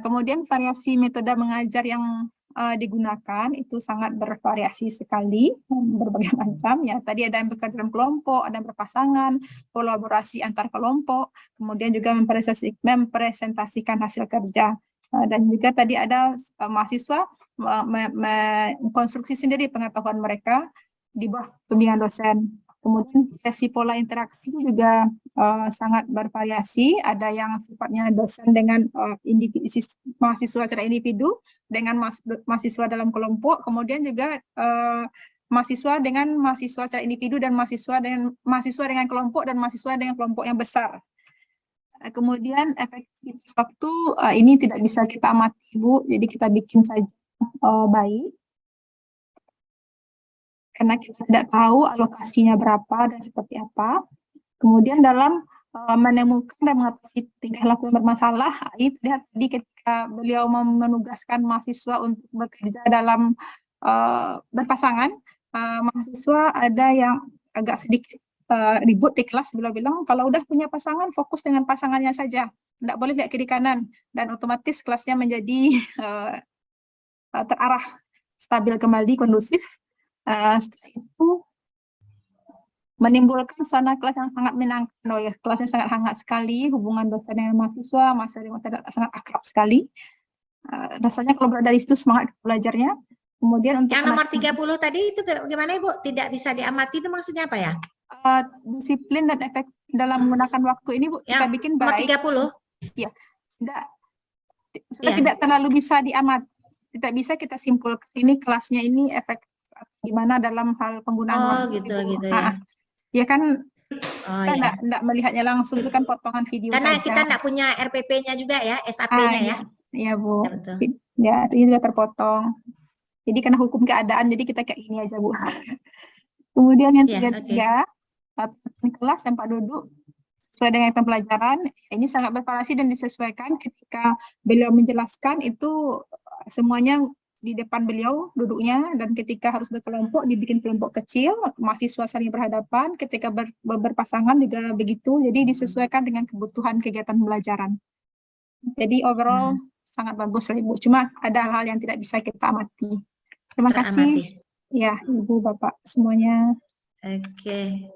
Kemudian variasi metode mengajar yang digunakan itu sangat bervariasi sekali, berbagai macam ya. Tadi ada yang bekerja dalam kelompok, ada yang berpasangan, kolaborasi antar kelompok, kemudian juga mempresentasikan hasil kerja. Dan juga tadi ada mahasiswa mengkonstruksi sendiri pengetahuan mereka di bawah bimbingan dosen. Kemudian sesi pola interaksi juga sangat bervariasi. Ada yang sifatnya dosen dengan mahasiswa secara individu, dengan mahasiswa dalam kelompok. Kemudian juga mahasiswa dengan mahasiswa secara individu dan mahasiswa dengan kelompok dan mahasiswa dengan kelompok yang besar. Kemudian efektivitas waktu ini tidak bisa kita amati, Bu. Jadi kita bikin saja baik. Karena kita tidak tahu alokasinya berapa dan seperti apa. Kemudian dalam menemukan dan mengatasi tingkah laku yang bermasalah, itu lihat tadi ketika beliau menugaskan mahasiswa untuk bekerja dalam berpasangan, mahasiswa ada yang agak sedikit ribut di kelas, beliau bilang kalau udah punya pasangan fokus dengan pasangannya saja, tidak boleh lihat kiri kanan, dan otomatis kelasnya menjadi terarah, stabil kembali, kondusif. Setelah itu menimbulkan suasana kelas yang sangat menyenangkan. Ya, kelasnya sangat hangat sekali, hubungan dosen dengan mahasiswa, sangat akrab sekali. Rasanya kalau berada di situ semangat belajarnya. Kemudian untuk yang nomor 30 tadi itu gimana Ibu? Tidak bisa diamati itu maksudnya apa ya? Disiplin dan efektif dalam menggunakan waktu ini, Bu, kita bikin baik. Nomor 30? Ya, tidak terlalu bisa diamati. Tidak bisa kita simpulkan ini kelasnya ini efektif gimana dalam hal penggunaan waktu. Gitu ya. Ya kan, kita tidak melihatnya langsung, itu kan potongan video karena saja. Kita tidak punya RPP-nya juga ya, SAP-nya ya. Iya, Bu. Ya, betul. Ya, ini juga terpotong. Jadi karena hukum keadaan, jadi kita kayak ini aja, Bu. Kemudian yang 33, kelas tempat duduk sesuai dengan pembelajaran, ini sangat bervariasi dan disesuaikan. Ketika beliau menjelaskan itu semuanya di depan beliau duduknya, dan ketika harus berkelompok dibikin kelompok kecil, mahasiswa saling berhadapan, ketika berpasangan juga begitu, jadi disesuaikan dengan kebutuhan kegiatan pembelajaran. Jadi overall sangat bagus lah, Ibu, cuma ada hal-hal yang tidak bisa kita amati. Terima kasih ya Ibu Bapak semuanya. Oke.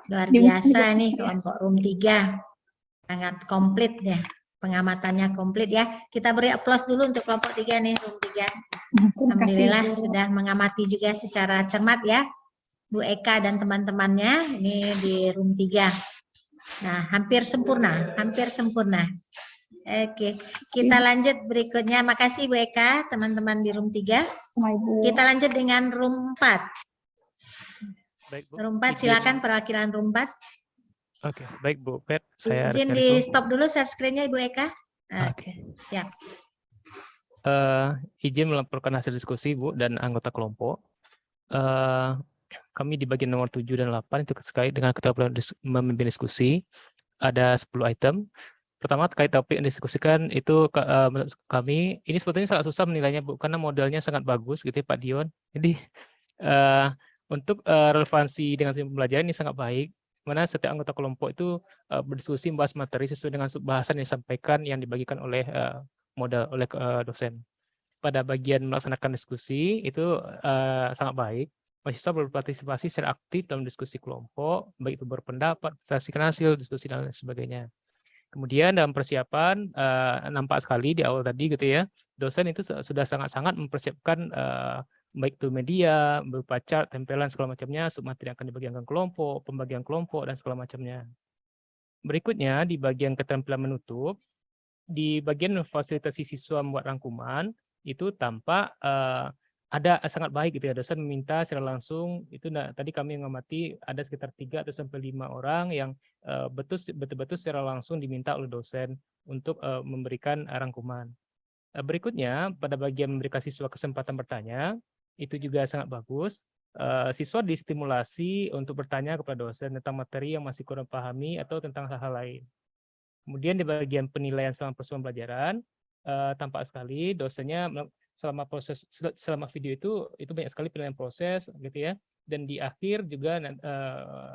Luar biasa nih kelompok room 3, sangat komplit ya. Pengamatannya komplit ya. Kita beri aplaus dulu untuk kelompok 3 nih, room 3. Alhamdulillah sudah mengamati juga secara cermat ya, Bu Eka dan teman-temannya ini di room 3. Nah, hampir sempurna, Oke, kita lanjut berikutnya. Makasih Bu Eka, teman-teman di room 3. Kita lanjut dengan room 4. Baik, Bu. Room 4, silakan perwakilan room 4. Oke, baik Bu Pet. Saya izin di stop dulu share screen-nya Ibu Eka. Oke. Ya. Izin melaporkan hasil diskusi Bu dan anggota kelompok. Kami di bagian nomor 7 dan 8 itu terkait dengan keterampilan memimpin diskusi. Ada 10 item. Pertama terkait topik yang diskusikan itu menurut kami ini sebetulnya sangat susah menilainya Bu, karena modelnya sangat bagus gitu ya Pak Dion. Jadi untuk relevansi dengan pembelajaran ini sangat baik. Mana setiap anggota kelompok itu berdiskusi membahas materi sesuai dengan bahasan yang disampaikan yang dibagikan oleh dosen. Pada bagian melaksanakan diskusi itu sangat baik. Mahasiswa berpartisipasi secara aktif dalam diskusi kelompok, baik itu berpendapat, saksikan hasil, diskusi dan lain sebagainya. Kemudian dalam persiapan nampak sekali di awal tadi gitu ya, dosen itu sudah sangat-sangat mempersiapkan baik itu media, berupa chart, tempelan, segala macamnya, materi akan dibagikan kelompok, pembagian kelompok, dan segala macamnya. Berikutnya, di bagian keterampilan menutup, di bagian memfasilitasi siswa membuat rangkuman, itu tampak ada sangat baik gitu ya, dosen meminta secara langsung, itu tadi kami mengamati ada sekitar 3 atau sampai 5 orang yang betul-betul secara langsung diminta oleh dosen untuk memberikan rangkuman. Berikutnya, pada bagian memberikan siswa kesempatan bertanya, itu juga sangat bagus. Siswa distimulasi untuk bertanya kepada dosen tentang materi yang masih kurang pahami atau tentang hal-hal lain. Kemudian di bagian penilaian selama proses pembelajaran, tampak sekali dosennya selama video itu banyak sekali penilaian proses gitu ya. Dan di akhir juga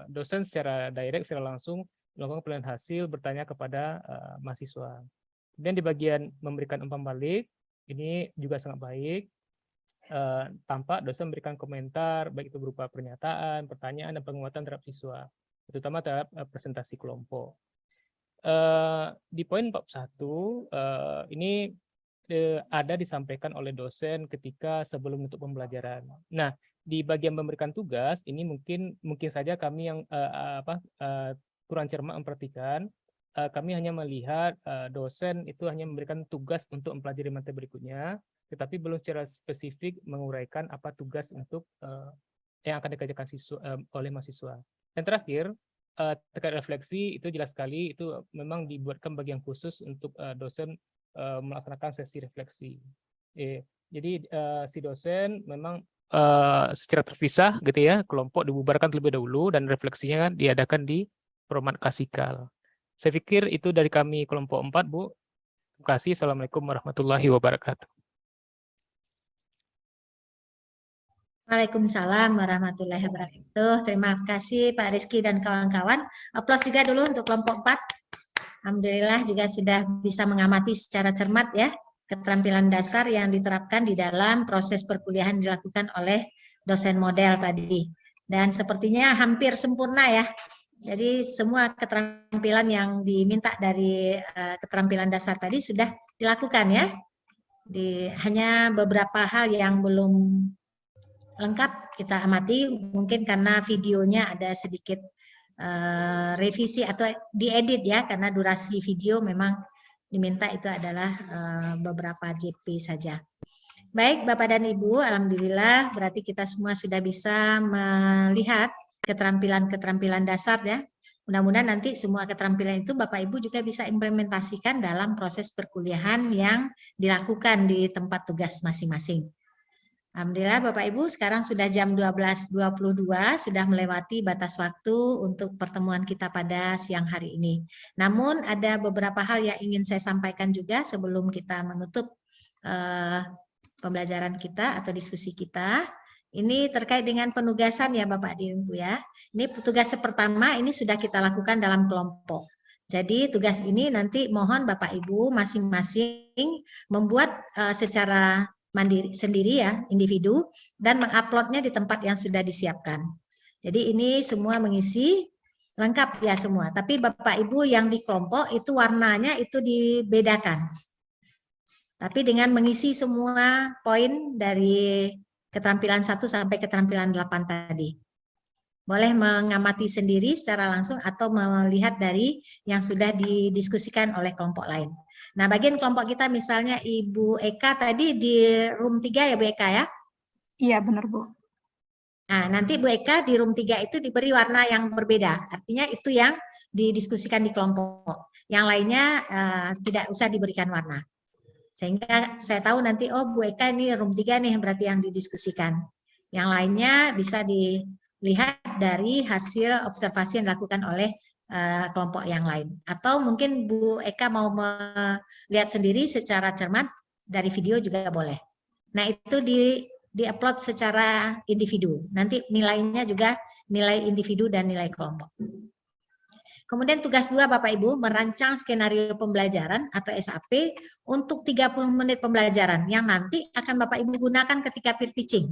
dosen secara direct, secara langsung melakukan penilaian hasil, bertanya kepada mahasiswa. Kemudian di bagian memberikan umpan balik, ini juga sangat baik. Tampak dosen memberikan komentar, baik itu berupa pernyataan, pertanyaan, dan penguatan terhadap siswa, terutama terhadap presentasi kelompok. Di poin 41, ini ada disampaikan oleh dosen ketika sebelum menutup pembelajaran. Nah, di bagian memberikan tugas, ini mungkin saja kami yang kurang cermat memperhatikan. Kami hanya melihat dosen itu hanya memberikan tugas untuk mempelajari materi berikutnya, tetapi belum secara spesifik menguraikan apa tugas untuk yang akan dikerjakan oleh mahasiswa. Dan terakhir, terkait refleksi, itu jelas sekali, itu memang dibuatkan bagian khusus untuk dosen melaksanakan sesi refleksi. Jadi si dosen memang secara terpisah gitu ya, kelompok dibubarkan terlebih dahulu dan refleksinya kan diadakan di Promat Kasikal. Saya pikir itu dari kami kelompok 4, Bu. Terima kasih. Assalamualaikum warahmatullahi wabarakatuh. Waalaikumsalam warahmatullahi wabarakatuh. Terima kasih Pak Rizky dan kawan-kawan. Aplaus juga dulu untuk kelompok 4. Alhamdulillah juga sudah bisa mengamati secara cermat ya keterampilan dasar yang diterapkan di dalam proses perkuliahan dilakukan oleh dosen model tadi. Dan sepertinya hampir sempurna ya. Jadi semua keterampilan yang diminta dari keterampilan dasar tadi sudah dilakukan ya. Hanya beberapa hal yang belum lengkap kita amati, mungkin karena videonya ada sedikit revisi atau diedit ya, karena durasi video memang diminta itu adalah beberapa JP saja. Baik Bapak dan Ibu, alhamdulillah berarti kita semua sudah bisa melihat keterampilan-keterampilan dasar ya. Mudah-mudahan nanti semua keterampilan itu Bapak Ibu juga bisa implementasikan dalam proses perkuliahan yang dilakukan di tempat tugas masing-masing. Alhamdulillah Bapak Ibu, sekarang sudah jam 12.22, sudah melewati batas waktu untuk pertemuan kita pada siang hari ini. Namun ada beberapa hal yang ingin saya sampaikan juga sebelum kita menutup pembelajaran kita atau diskusi kita. Ini terkait dengan penugasan ya Bapak dan Ibu ya. Ini tugas pertama ini sudah kita lakukan dalam kelompok. Jadi tugas ini nanti mohon Bapak Ibu masing-masing membuat secara mandiri sendiri ya, individu, dan menguploadnya di tempat yang sudah disiapkan. Jadi ini semua mengisi lengkap ya semua. Tapi Bapak Ibu yang di kelompok itu warnanya itu dibedakan. Tapi dengan mengisi semua poin dari keterampilan 1 sampai keterampilan 8 tadi. Boleh mengamati sendiri secara langsung atau melihat dari yang sudah didiskusikan oleh kelompok lain. Nah, bagian kelompok kita misalnya Ibu Eka tadi di room 3 ya Bu Eka ya? Iya, benar Bu. Nah, nanti Bu Eka di room 3 itu diberi warna yang berbeda. Artinya itu yang didiskusikan di kelompok. Yang lainnya tidak usah diberikan warna. Sehingga saya tahu nanti, oh Bu Eka ini room 3 nih berarti yang didiskusikan. Yang lainnya bisa dilihat dari hasil observasi yang dilakukan oleh kelompok yang lain. Atau mungkin Bu Eka mau melihat sendiri secara cermat dari video juga boleh. Nah itu di-upload secara individu. Nanti nilainya juga nilai individu dan nilai kelompok. Kemudian tugas 2 Bapak Ibu merancang skenario pembelajaran atau SAP untuk 30 menit pembelajaran yang nanti akan Bapak Ibu gunakan ketika peer teaching.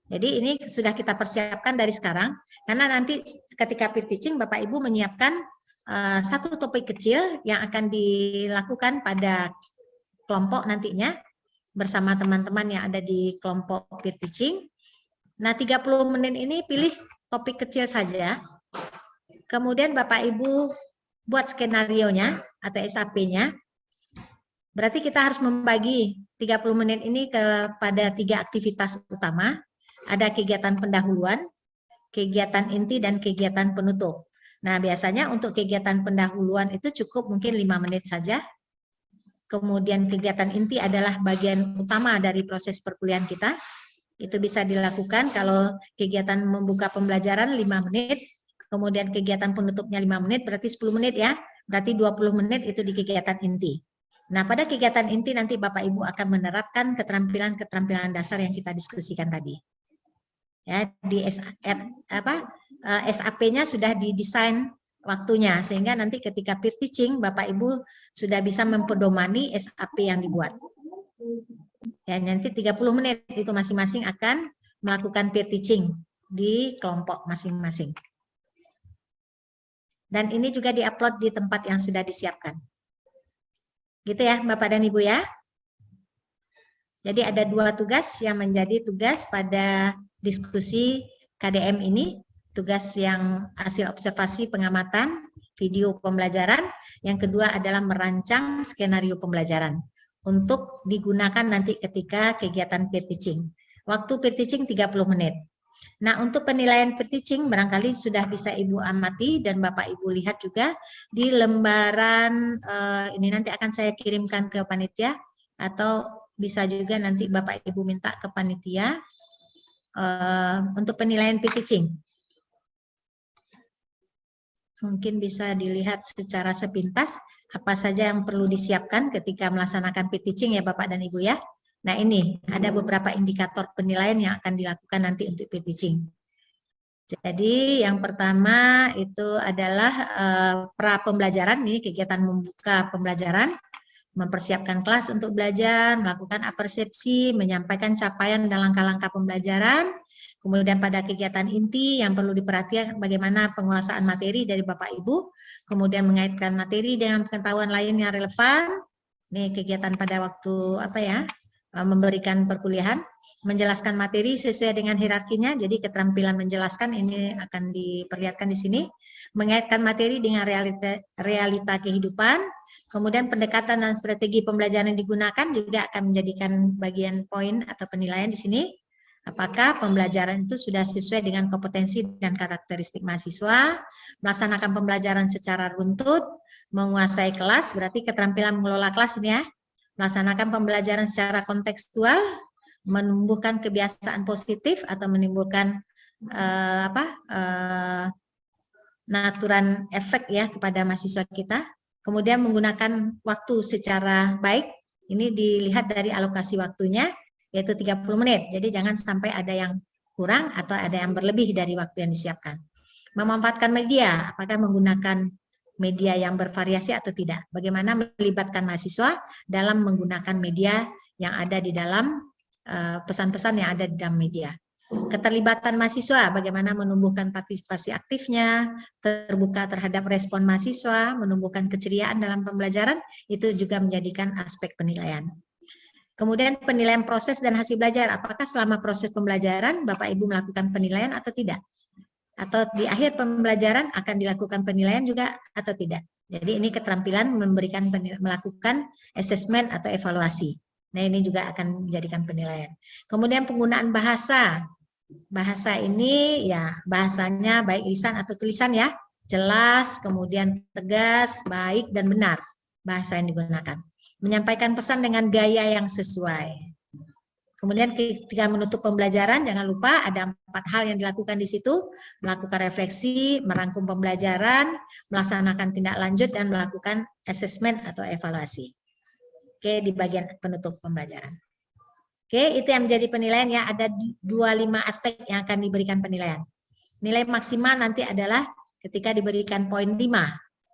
Jadi ini sudah kita persiapkan dari sekarang karena nanti ketika peer teaching Bapak Ibu menyiapkan satu topik kecil yang akan dilakukan pada kelompok nantinya bersama teman-teman yang ada di kelompok peer teaching. Nah 30 menit ini pilih topik kecil saja. Kemudian Bapak Ibu buat skenario-nya atau SAP-nya. Berarti kita harus membagi 30 menit ini kepada 3 aktivitas utama. Ada kegiatan pendahuluan, kegiatan inti, dan kegiatan penutup. Nah, biasanya untuk kegiatan pendahuluan itu cukup mungkin 5 menit saja. Kemudian kegiatan inti adalah bagian utama dari proses perkuliahan kita. Itu bisa dilakukan kalau kegiatan membuka pembelajaran 5 menit, kemudian kegiatan penutupnya 5 menit, berarti 10 menit ya. Berarti 20 menit itu di kegiatan inti. Nah, pada kegiatan inti nanti Bapak Ibu akan menerapkan keterampilan-keterampilan dasar yang kita diskusikan tadi. Ya, di SAP-nya sudah didesain waktunya, sehingga nanti ketika peer teaching Bapak Ibu sudah bisa mempedomani SAP yang dibuat. Ya, nanti 30 menit itu masing-masing akan melakukan peer teaching di kelompok masing-masing. Dan ini juga diupload di tempat yang sudah disiapkan. Gitu ya Bapak dan Ibu ya. Jadi ada 2 tugas yang menjadi tugas pada diskusi KDM ini. Tugas yang hasil observasi pengamatan video pembelajaran. Yang kedua adalah merancang skenario pembelajaran untuk digunakan nanti ketika kegiatan peer teaching. Waktu peer teaching 30 menit. Nah, untuk penilaian peer teaching barangkali sudah bisa Ibu amati dan Bapak Ibu lihat juga di lembaran ini nanti akan saya kirimkan ke panitia, atau bisa juga nanti Bapak Ibu minta ke panitia untuk penilaian peer teaching. Mungkin bisa dilihat secara sepintas apa saja yang perlu disiapkan ketika melaksanakan peer teaching ya Bapak dan Ibu ya. Nah, ini ada beberapa indikator penilaian yang akan dilakukan nanti untuk peer teaching. Jadi yang pertama itu adalah pra pembelajaran, ini kegiatan membuka pembelajaran, mempersiapkan kelas untuk belajar, melakukan apersepsi, menyampaikan capaian dan langkah-langkah pembelajaran. Kemudian pada kegiatan inti yang perlu diperhatikan bagaimana penguasaan materi dari Bapak Ibu, kemudian mengaitkan materi dengan pengetahuan lain yang relevan. Ini kegiatan pada waktu apa ya? Memberikan perkuliahan, menjelaskan materi sesuai dengan hierarkinya, jadi keterampilan menjelaskan ini akan diperlihatkan di sini, mengaitkan materi dengan realita kehidupan, kemudian pendekatan dan strategi pembelajaran yang digunakan juga akan menjadikan bagian poin atau penilaian di sini, apakah pembelajaran itu sudah sesuai dengan kompetensi dan karakteristik mahasiswa, melaksanakan pembelajaran secara runtut, menguasai kelas, berarti keterampilan mengelola kelas ini ya, melaksanakan pembelajaran secara kontekstual, menumbuhkan kebiasaan positif atau menimbulkan naturan efek ya kepada mahasiswa kita. Kemudian menggunakan waktu secara baik, ini dilihat dari alokasi waktunya, yaitu 30 menit. Jadi jangan sampai ada yang kurang atau ada yang berlebih dari waktu yang disiapkan. Memanfaatkan media, apakah menggunakan media yang bervariasi atau tidak. Bagaimana melibatkan mahasiswa dalam menggunakan media yang ada di dalam pesan-pesan yang ada di dalam media. Keterlibatan mahasiswa, bagaimana menumbuhkan partisipasi aktifnya, terbuka terhadap respon mahasiswa, menumbuhkan keceriaan dalam pembelajaran, itu juga menjadikan aspek penilaian. Kemudian penilaian proses dan hasil belajar, apakah selama proses pembelajaran Bapak Ibu melakukan penilaian atau tidak? Atau di akhir pembelajaran akan dilakukan penilaian juga atau tidak. Jadi ini keterampilan melakukan assessment atau evaluasi. Nah, ini juga akan menjadikan penilaian. Kemudian penggunaan bahasa. Bahasa ini ya bahasanya baik lisan atau tulisan ya. Jelas, kemudian tegas, baik dan benar bahasa yang digunakan. Menyampaikan pesan dengan gaya yang sesuai. Kemudian ketika menutup pembelajaran, jangan lupa ada 4 hal yang dilakukan di situ, melakukan refleksi, merangkum pembelajaran, melaksanakan tindak lanjut, dan melakukan assessment atau evaluasi. Oke, di bagian penutup pembelajaran. Oke, itu yang menjadi penilaian ya, ada 25 aspek yang akan diberikan penilaian. Nilai maksimal nanti adalah ketika diberikan poin 5.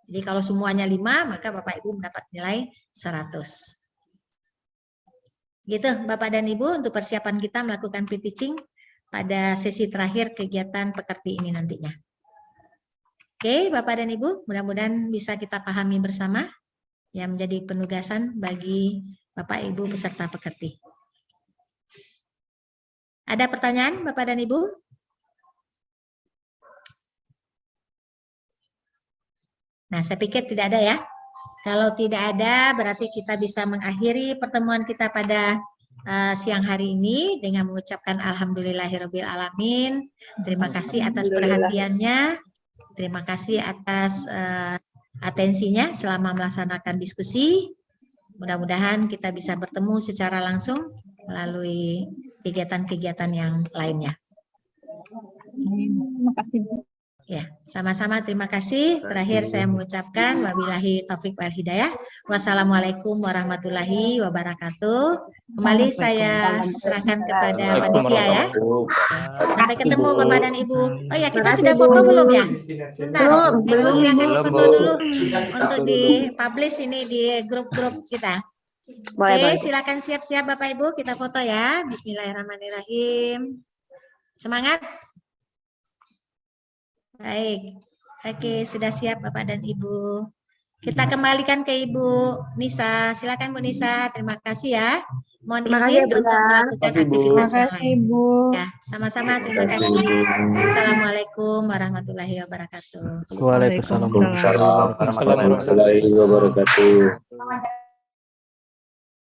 Jadi kalau semuanya 5, maka Bapak Ibu mendapat nilai 100. Gitu Bapak dan Ibu untuk persiapan kita melakukan peer teaching pada sesi terakhir kegiatan pekerti ini nantinya. Oke Bapak dan Ibu, mudah-mudahan bisa kita pahami bersama yang menjadi penugasan bagi Bapak Ibu peserta pekerti. Ada pertanyaan Bapak dan Ibu? Nah, saya pikir tidak ada ya. Kalau tidak ada, berarti kita bisa mengakhiri pertemuan kita pada siang hari ini dengan mengucapkan alhamdulillahirabbil alamin. Terima kasih atas perhatiannya. Terima kasih atas atensinya selama melaksanakan diskusi. Mudah-mudahan kita bisa bertemu secara langsung melalui kegiatan-kegiatan yang lainnya. Terima kasih Bu. Ya, sama-sama terima kasih. Terakhir saya mengucapkan wabillahi taufik wal hidayah. Wassalamualaikum warahmatullahi wabarakatuh. Kembali saya serahkan kepada panitia ya. Sampai ketemu Bapak dan Ibu. Oh ya, kita sudah foto belum ya? Sebentar. Ibu silakan foto dulu untuk di-publish ini di grup-grup kita. Oke, silakan siap-siap Bapak Ibu, kita foto ya. Bismillahirrahmanirrahim. Semangat. Baik, oke sudah siap Bapak dan Ibu. Kita kembalikan ke Ibu Nisa. Silakan Bu Nisa. Terima kasih ya. Mohon izin untuk melakukan aktivitas yang lain. Ibu. Ya, sama-sama. Terima kasih. Assalamualaikum warahmatullahi wabarakatuh. Waalaikumsalam Waalaikumsalam warahmatullahi wabarakatuh.